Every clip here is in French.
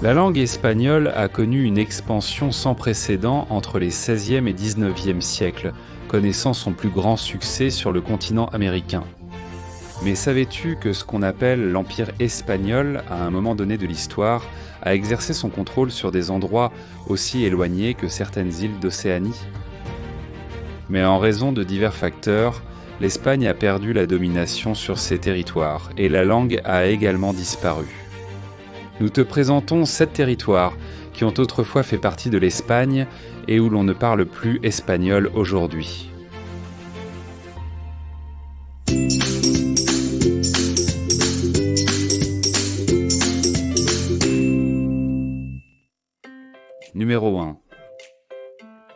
La langue espagnole a connu une expansion sans précédent entre les XVIe et XIXe siècles, connaissant son plus grand succès sur le continent américain. Mais savais-tu que ce qu'on appelle l'Empire espagnol, à un moment donné de l'histoire, a exercé son contrôle sur des endroits aussi éloignés que certaines îles d'Océanie ? Mais en raison de divers facteurs, l'Espagne a perdu la domination sur ces territoires et la langue a également disparu. Nous te présentons 7 territoires qui ont autrefois fait partie de l'Espagne et où l'on ne parle plus espagnol aujourd'hui. Numéro 1.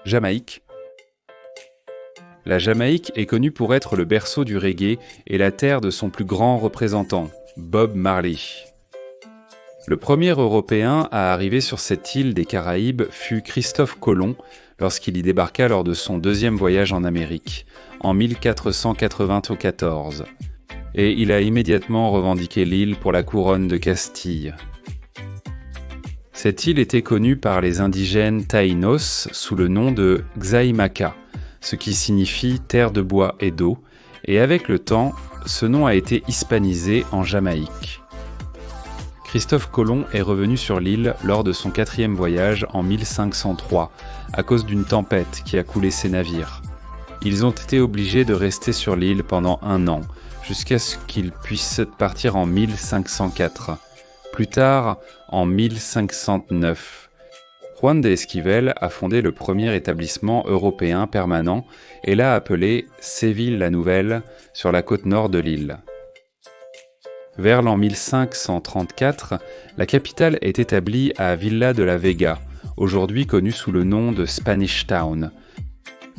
Jamaïque. La Jamaïque est connue pour être le berceau du reggae et la terre de son plus grand représentant, Bob Marley. Le premier Européen à arriver sur cette île des Caraïbes fut Christophe Colomb lorsqu'il y débarqua lors de son deuxième voyage en Amérique, en 1494. Et il a immédiatement revendiqué l'île pour la couronne de Castille. Cette île était connue par les indigènes Taïnos sous le nom de Xaymaca, ce qui signifie terre de bois et d'eau, et avec le temps, ce nom a été hispanisé en Jamaïque. Christophe Colomb est revenu sur l'île lors de son 4e voyage en 1503, à cause d'une tempête qui a coulé ses navires. Ils ont été obligés de rester sur l'île pendant 1 an, jusqu'à ce qu'ils puissent partir en 1504. Plus tard, en 1509, Juan de Esquivel a fondé le premier établissement européen permanent et l'a appelé Séville-la-Nouvelle sur la côte nord de l'île. Vers l'an 1534, la capitale est établie à Villa de la Vega, aujourd'hui connue sous le nom de Spanish Town.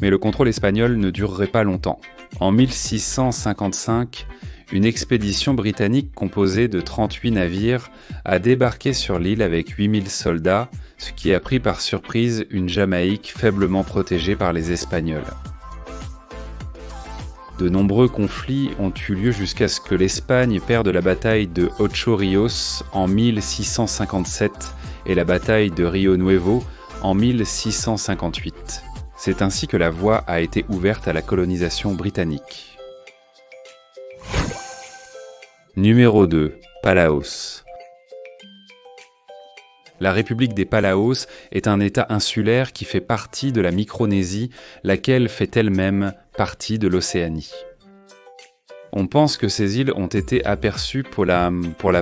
Mais le contrôle espagnol ne durerait pas longtemps. En 1655, une expédition britannique composée de 38 navires a débarqué sur l'île avec 8000 soldats, ce qui a pris par surprise une Jamaïque faiblement protégée par les Espagnols. De nombreux conflits ont eu lieu jusqu'à ce que l'Espagne perde la bataille de Ocho Rios en 1657 et la bataille de Rio Nuevo en 1658. C'est ainsi que la voie a été ouverte à la colonisation britannique. Numéro 2. Palaos. La République des Palaos est un État insulaire qui fait partie de la Micronésie, laquelle fait elle-même partie de l'Océanie. On pense que ces îles ont été aperçues pour la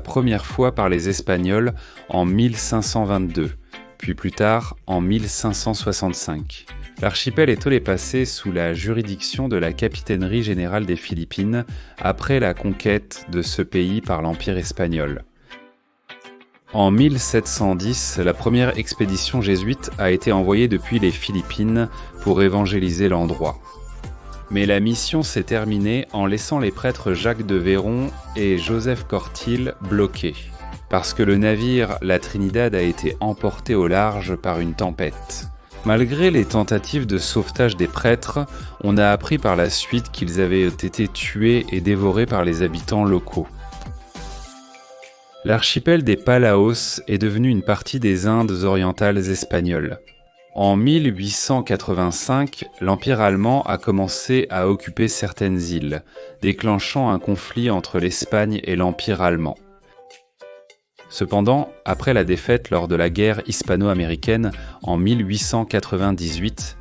première fois par les Espagnols en 1522, puis plus tard en 1565. L'archipel est passé sous la juridiction de la Capitainerie générale des Philippines après la conquête de ce pays par l'Empire espagnol. En 1710, la première expédition jésuite a été envoyée depuis les Philippines pour évangéliser l'endroit. Mais la mission s'est terminée en laissant les prêtres Jacques de Véron et Joseph Cortil bloqués, parce que le navire La Trinidad a été emporté au large par une tempête. Malgré les tentatives de sauvetage des prêtres, on a appris par la suite qu'ils avaient été tués et dévorés par les habitants locaux. L'archipel des Palaos est devenu une partie des Indes orientales espagnoles. En 1885, l'Empire allemand a commencé à occuper certaines îles, déclenchant un conflit entre l'Espagne et l'Empire allemand. Cependant, après la défaite lors de la guerre hispano-américaine en 1898,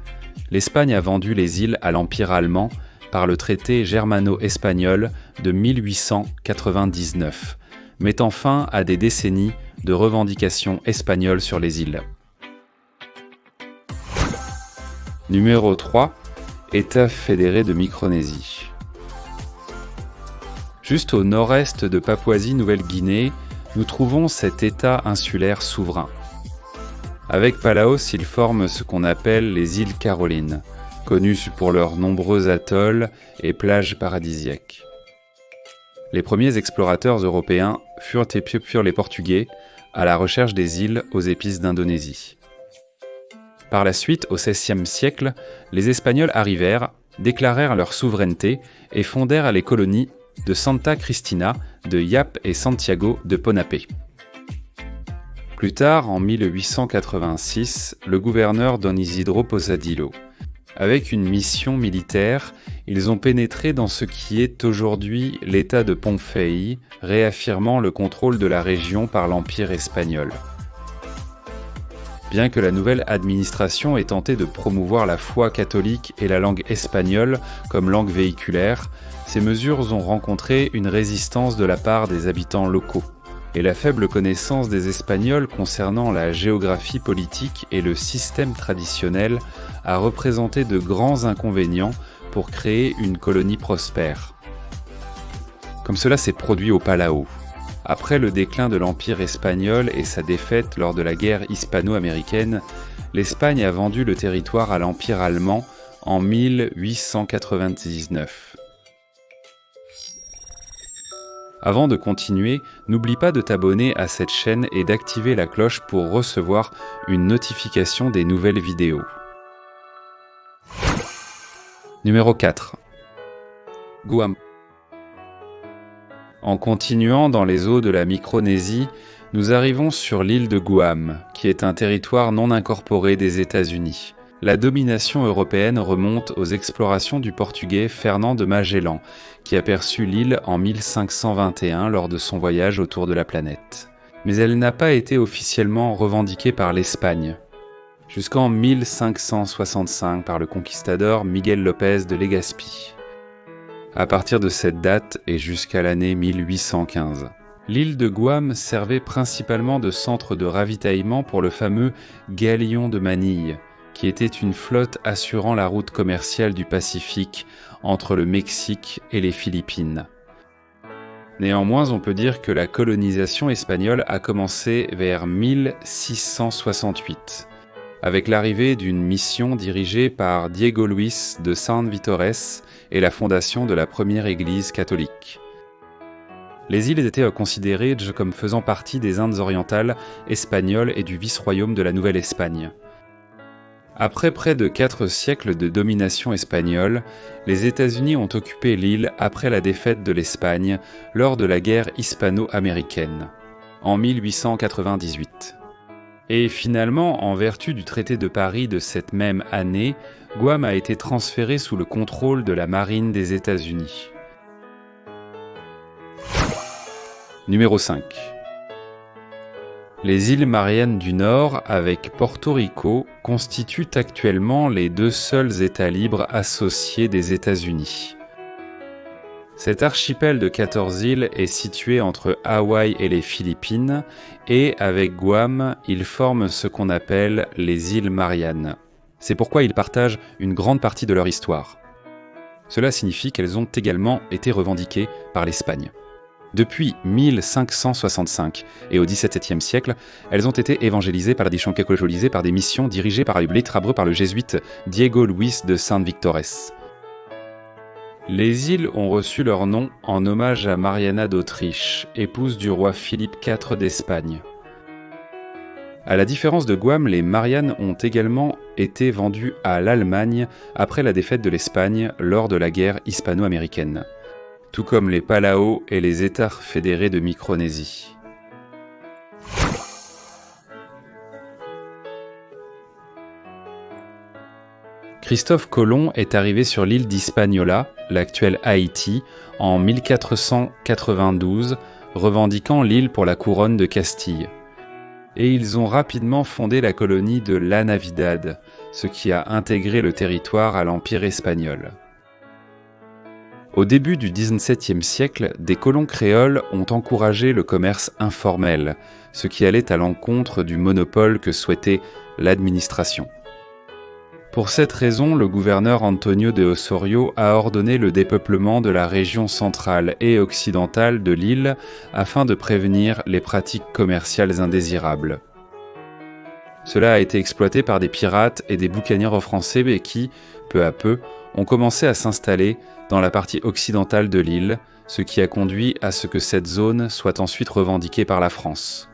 l'Espagne a vendu les îles à l'Empire allemand par le traité germano-espagnol de 1899, mettant fin à des décennies de revendications espagnoles sur les îles. Numéro 3. État fédéré de Micronésie. Juste au nord-est de Papouasie-Nouvelle-Guinée, nous trouvons cet État insulaire souverain. Avec Palaos, il forme ce qu'on appelle les îles Carolines, connues pour leurs nombreux atolls et plages paradisiaques. Les premiers explorateurs européens furent les Portugais, à la recherche des îles aux épices d'Indonésie. Par la suite, au XVIe siècle, les Espagnols arrivèrent, déclarèrent leur souveraineté et fondèrent les colonies de Santa Cristina, de Yap et Santiago de Ponape. Plus tard, en 1886, le gouverneur Don Isidro Posadillo. Avec une mission militaire, ils ont pénétré dans ce qui est aujourd'hui l'état de Pompéi, réaffirmant le contrôle de la région par l'Empire espagnol. Bien que la nouvelle administration ait tenté de promouvoir la foi catholique et la langue espagnole comme langue véhiculaire, ces mesures ont rencontré une résistance de la part des habitants locaux. Et la faible connaissance des Espagnols concernant la géographie politique et le système traditionnel a représenté de grands inconvénients pour créer une colonie prospère. Comme cela s'est produit au Palau. Après le déclin de l'Empire espagnol et sa défaite lors de la guerre hispano-américaine, l'Espagne a vendu le territoire à l'Empire allemand en 1899. Avant de continuer, n'oublie pas de t'abonner à cette chaîne et d'activer la cloche pour recevoir une notification des nouvelles vidéos. Numéro 4. Guam. En continuant dans les eaux de la Micronésie, nous arrivons sur l'île de Guam, qui est un territoire non incorporé des États-Unis. La domination européenne remonte aux explorations du Portugais Fernand de Magellan, qui aperçut l'île en 1521 lors de son voyage autour de la planète. Mais elle n'a pas été officiellement revendiquée par l'Espagne, jusqu'en 1565 par le conquistador Miguel López de Legazpi. À partir de cette date et jusqu'à l'année 1815. L'île de Guam servait principalement de centre de ravitaillement pour le fameux Galion de Manille, qui était une flotte assurant la route commerciale du Pacifique entre le Mexique et les Philippines. Néanmoins, on peut dire que la colonisation espagnole a commencé vers 1668, avec l'arrivée d'une mission dirigée par Diego Luis de San Vitores et la fondation de la première église catholique. Les îles étaient considérées comme faisant partie des Indes orientales espagnoles et du vice-royaume de la Nouvelle-Espagne. Après près de 4 siècles de domination espagnole, les États-Unis ont occupé l'île après la défaite de l'Espagne lors de la guerre hispano-américaine, en 1898. Et finalement, en vertu du traité de Paris de cette même année, Guam a été transféré sous le contrôle de la marine des États-Unis. Numéro 5. Les îles Mariannes du Nord, avec Porto Rico, constituent actuellement les 2 seuls États libres associés des États-Unis. Cet archipel de 14 îles est situé entre Hawaï et les Philippines, et avec Guam, il forme ce qu'on appelle les îles Mariannes. C'est pourquoi ils partagent une grande partie de leur histoire. Cela signifie qu'elles ont également été revendiquées par l'Espagne. Depuis 1565 et au XVIIe siècle, elles ont été évangélisées par des missions dirigées par le jésuite Diego Luis de San Vitores. Les îles ont reçu leur nom en hommage à Mariana d'Autriche, épouse du roi Philippe IV d'Espagne. À la différence de Guam, les Mariannes ont également été vendues à l'Allemagne après la défaite de l'Espagne lors de la guerre hispano-américaine, tout comme les Palau et les États fédérés de Micronésie. Christophe Colomb est arrivé sur l'île d'Hispaniola, l'actuelle Haïti, en 1492, revendiquant l'île pour la couronne de Castille. Et ils ont rapidement fondé la colonie de La Navidad, ce qui a intégré le territoire à l'Empire espagnol. Au début du XVIIe siècle, des colons créoles ont encouragé le commerce informel, ce qui allait à l'encontre du monopole que souhaitait l'administration. Pour cette raison, le gouverneur Antonio de Osorio a ordonné le dépeuplement de la région centrale et occidentale de l'île afin de prévenir les pratiques commerciales indésirables. Cela a été exploité par des pirates et des boucaniers français qui, peu à peu, ont commencé à s'installer dans la partie occidentale de l'île, ce qui a conduit à ce que cette zone soit ensuite revendiquée par la France.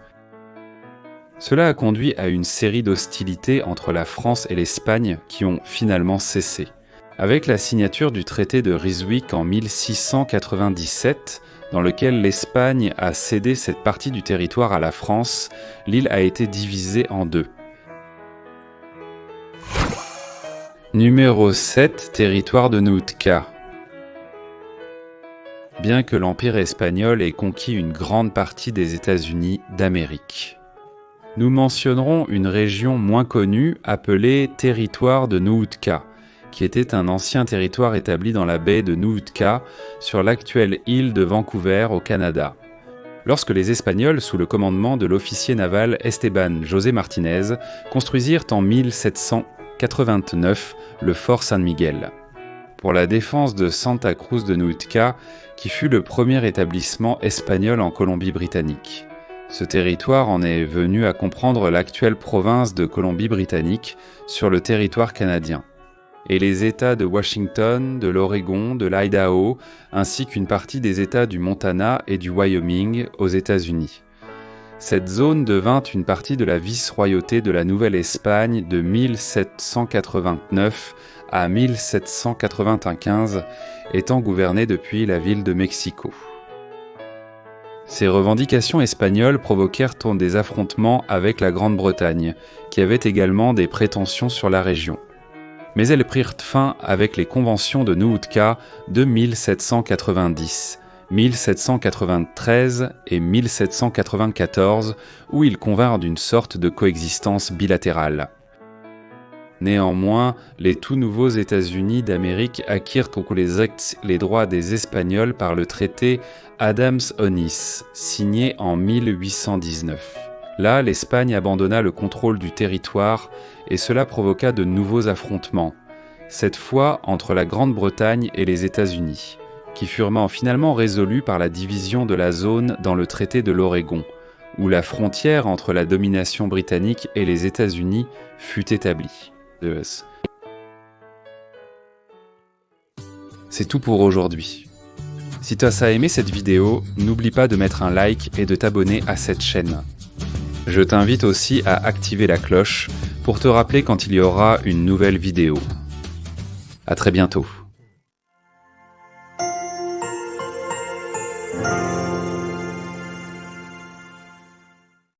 Cela a conduit à une série d'hostilités entre la France et l'Espagne qui ont finalement cessé. Avec la signature du traité de Ryswick en 1697, dans lequel l'Espagne a cédé cette partie du territoire à la France, l'île a été divisée en deux. Numéro 7, territoire de Nootka. Bien que l'Empire espagnol ait conquis une grande partie des États-Unis d'Amérique. Nous mentionnerons une région moins connue appelée territoire de Nootka, qui était un ancien territoire établi dans la baie de Nootka, sur l'actuelle île de Vancouver au Canada. Lorsque les Espagnols, sous le commandement de l'officier naval Esteban José Martinez, construisirent en 1789 le fort San Miguel. Pour la défense de Santa Cruz de Nootka, qui fut le premier établissement espagnol en Colombie-Britannique. Ce territoire en est venu à comprendre l'actuelle province de Colombie-Britannique sur le territoire canadien, et les États de Washington, de l'Oregon, de l'Idaho, ainsi qu'une partie des États du Montana et du Wyoming aux États-Unis. Cette zone devint une partie de la vice-royauté de la Nouvelle-Espagne de 1789 à 1795, étant gouvernée depuis la ville de Mexico. Ces revendications espagnoles provoquèrent des affrontements avec la Grande-Bretagne, qui avait également des prétentions sur la région. Mais elles prirent fin avec les conventions de Nootka de 1790, 1793 et 1794, où ils convinrent d'une sorte de coexistence bilatérale. Néanmoins, les tout nouveaux États-Unis d'Amérique acquirent les droits des Espagnols par le traité Adams-Onis, signé en 1819. Là, l'Espagne abandonna le contrôle du territoire et cela provoqua de nouveaux affrontements, cette fois entre la Grande-Bretagne et les États-Unis, qui furent finalement résolus par la division de la zone dans le traité de l'Oregon, où la frontière entre la domination britannique et les États-Unis fut établie. C'est tout pour aujourd'hui. Si tu as aimé cette vidéo, n'oublie pas de mettre un like et de t'abonner à cette chaîne. Je t'invite aussi à activer la cloche pour te rappeler quand il y aura une nouvelle vidéo. À très bientôt.